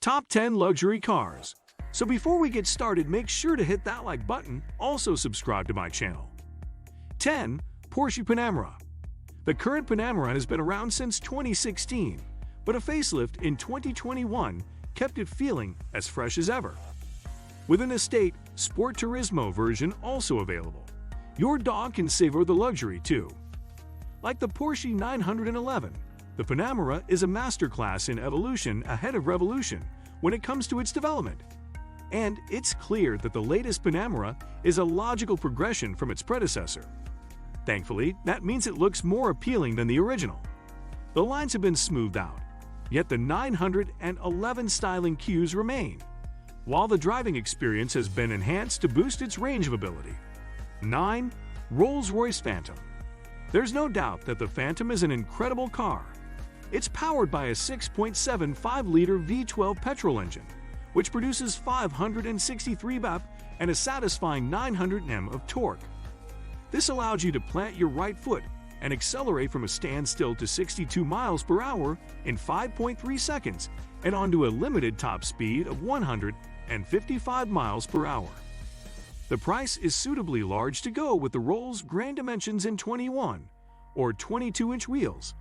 Top 10 Luxury Cars. So before we get started, make sure to hit that like button, also subscribe to my channel. 10. Porsche Panamera. The current Panamera has been around since 2016, but a facelift in 2021 kept it feeling as fresh as ever. With an estate Sport Turismo version also available, your dog can savor the luxury too. Like the Porsche 911, the Panamera is a masterclass in evolution ahead of revolution when it comes to its development. And it's clear that the latest Panamera is a logical progression from its predecessor. Thankfully, that means it looks more appealing than the original. The lines have been smoothed out, yet the 911 styling cues remain, while the driving experience has been enhanced to boost its range of ability. 9. Rolls-Royce Phantom. There's no doubt that the Phantom is an incredible car. It's powered by a 6.75-liter V12 petrol engine, which produces 563 bp and a satisfying 900 Nm of torque. This allows you to plant your right foot and accelerate from a standstill to 62 miles per hour in 5.3 seconds and onto a limited top speed of 155 miles per hour. The price is suitably large to go with the Rolls grand dimensions in 21 or 22-inch wheels,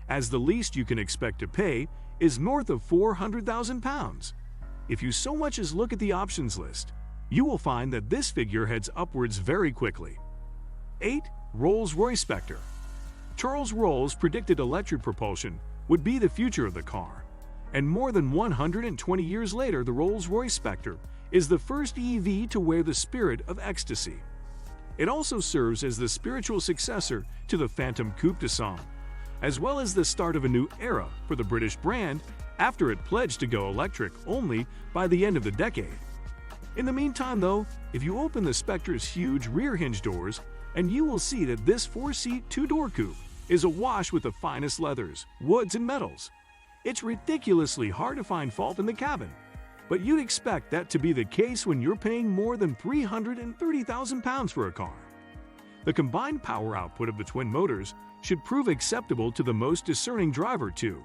as the least you can expect to pay is north of £400,000. If you so much as look at the options list, you will find that this figure heads upwards very quickly. 8. Rolls-Royce Spectre. Charles Rolls predicted electric propulsion would be the future of the car, and more than 120 years later, the Rolls-Royce Spectre is the first EV to wear the spirit of ecstasy. It also serves as the spiritual successor to the Phantom Coupe de Sang, as well as the start of a new era for the British brand after it pledged to go electric only by the end of the decade. In the meantime, though, if you open the Spectre's huge rear hinge doors, and you will see that this 4-seat, 2-door coupe is awash with the finest leathers, woods, and metals. It's ridiculously hard to find fault in the cabin, but you'd expect that to be the case when you're paying more than £330,000 for a car. The combined power output of the twin motors should prove acceptable to the most discerning driver too,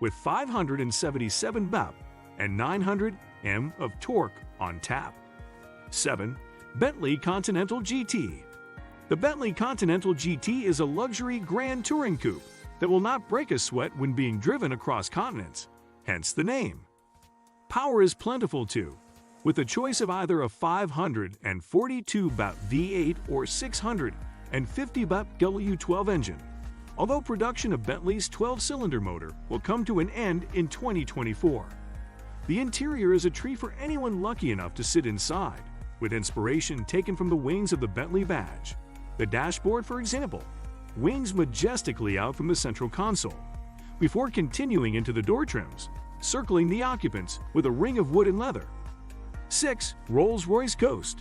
with 577 bp and 900 Nm of torque on tap. 7. Bentley Continental GT. The Bentley Continental GT is a luxury grand touring coupe that will not break a sweat when being driven across continents, hence the name. Power is plentiful too, with a choice of either a 542 bp V8 or 650 bp W12 engine, although production of Bentley's 12-cylinder motor will come to an end in 2024. The interior is a treat for anyone lucky enough to sit inside, with inspiration taken from the wings of the Bentley badge. The dashboard, for example, wings majestically out from the central console, before continuing into the door trims, circling the occupants with a ring of wood and leather. 6. Rolls-Royce Ghost.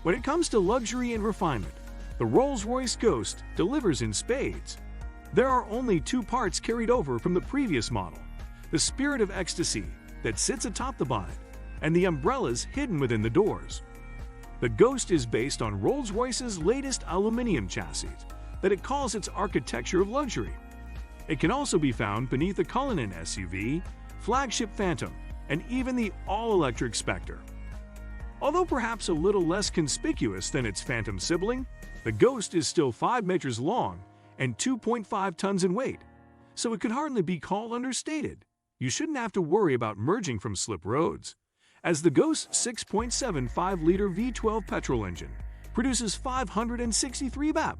When it comes to luxury and refinement, the Rolls-Royce Ghost delivers in spades. There are only 2 parts carried over from the previous model: the spirit of ecstasy that sits atop the bonnet, and the umbrellas hidden within the doors. The Ghost is based on Rolls-Royce's latest aluminum chassis that it calls its architecture of luxury. It can also be found beneath the Cullinan SUV, flagship Phantom, and even the all-electric Spectre. Although perhaps a little less conspicuous than its Phantom sibling, the Ghost is still 5 meters long and 2.5 tons in weight, so it could hardly be called understated. You shouldn't have to worry about merging from slip roads, as the Ghost's 6.75-liter V12 petrol engine produces 563 bp,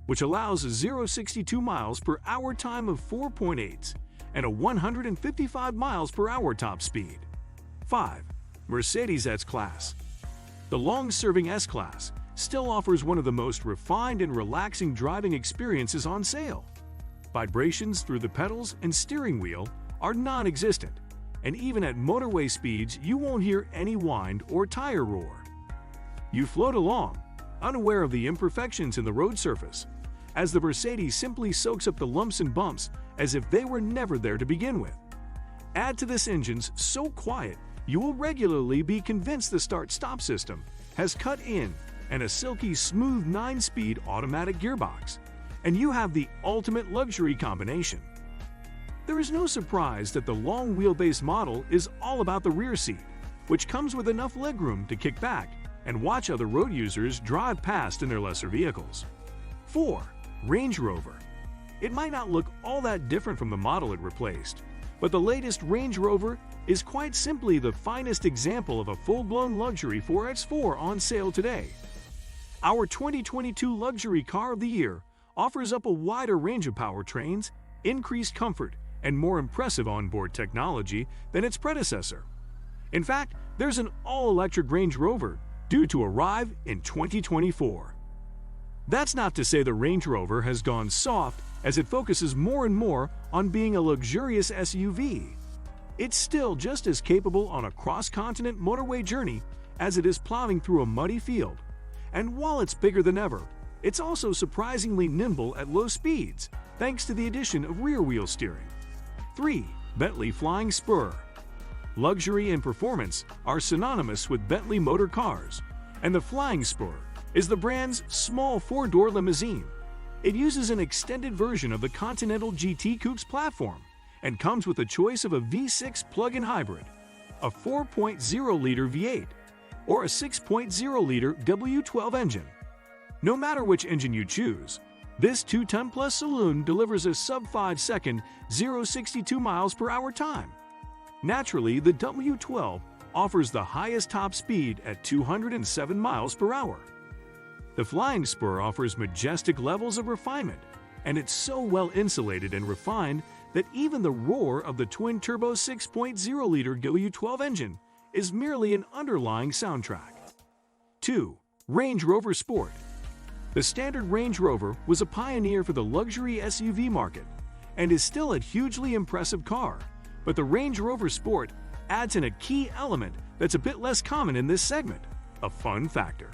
which allows a 0-62 miles per hour time of 4.8 and a 155 miles per hour top speed. 5. Mercedes S-Class. The long-serving S-Class still offers one of the most refined and relaxing driving experiences on sale. Vibrations through the pedals and steering wheel are non-existent, and even at motorway speeds you won't hear any wind or tire roar. You float along, unaware of the imperfections in the road surface, as the Mercedes simply soaks up the lumps and bumps as if they were never there to begin with. Add to this engine's so quiet, you will regularly be convinced the start-stop system has cut in and a silky smooth 9-speed automatic gearbox, and you have the ultimate luxury combination. There is no surprise that the long wheelbase model is all about the rear seat, which comes with enough legroom to kick back and watch other road users drive past in their lesser vehicles. 4. Range Rover. It might not look all that different from the model it replaced, but the latest Range Rover is quite simply the finest example of a full-blown luxury 4x4 on sale today. Our 2022 Luxury Car of the Year offers up a wider range of powertrains, increased comfort, and more impressive onboard technology than its predecessor. In fact, there's an all-electric Range Rover due to arrive in 2024. That's not to say the Range Rover has gone soft as it focuses more and more on being a luxurious SUV. It's still just as capable on a cross-continent motorway journey as it is plowing through a muddy field. And while it's bigger than ever, it's also surprisingly nimble at low speeds, thanks to the addition of rear-wheel steering. 3. Bentley Flying Spur. Luxury and performance are synonymous with Bentley motor cars, and the Flying Spur is the brand's small four-door limousine. It uses an extended version of the Continental GT Coupe's platform and comes with a choice of a V6 plug-in hybrid, a 4.0-liter V8, or a 6.0-liter W12 engine. No matter which engine you choose, this 2-ton-plus saloon delivers a sub-5-second 0-62 miles per hour time. Naturally, the W12 offers the highest top speed at 207 miles per hour. The Flying Spur offers majestic levels of refinement, and it's so well insulated and refined that even the roar of the twin-turbo 6.0-liter W12 engine is merely an underlying soundtrack. 2. Range Rover Sport. The standard Range Rover was a pioneer for the luxury SUV market and is still a hugely impressive car, but the Range Rover Sport adds in a key element that's a bit less common in this segment: a fun factor.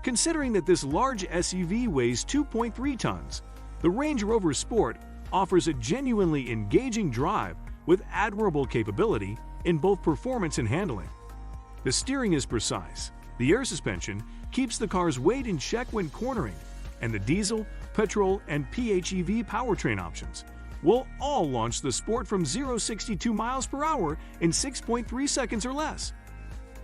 Considering that this large SUV weighs 2.3 tons, the Range Rover Sport offers a genuinely engaging drive with admirable capability in both performance and handling. The steering is precise, the air suspension keeps the car's weight in check when cornering, and the diesel, petrol, and PHEV powertrain options will all launch the Sport from 0-62 miles per hour in 6.3 seconds or less.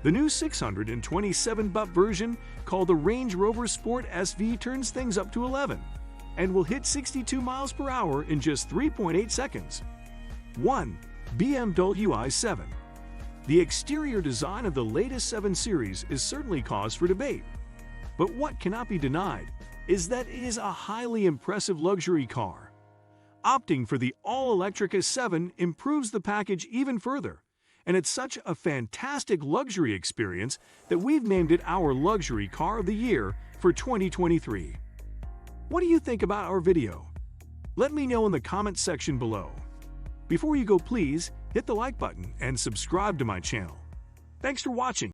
The new 627-butt version, called the Range Rover Sport SV, turns things up to 11 and will hit 62 miles per hour in just 3.8 seconds. 1. BMW i7. The exterior design of the latest 7 Series is certainly cause for debate, but what cannot be denied is that it is a highly impressive luxury car. Opting for the all-electric i7 improves the package even further, and it's such a fantastic luxury experience that we've named it our Luxury Car of the Year for 2023. What do you think about our video? Let me know in the comments section below. Before you go, please hit the like button and subscribe to my channel. Thanks for watching.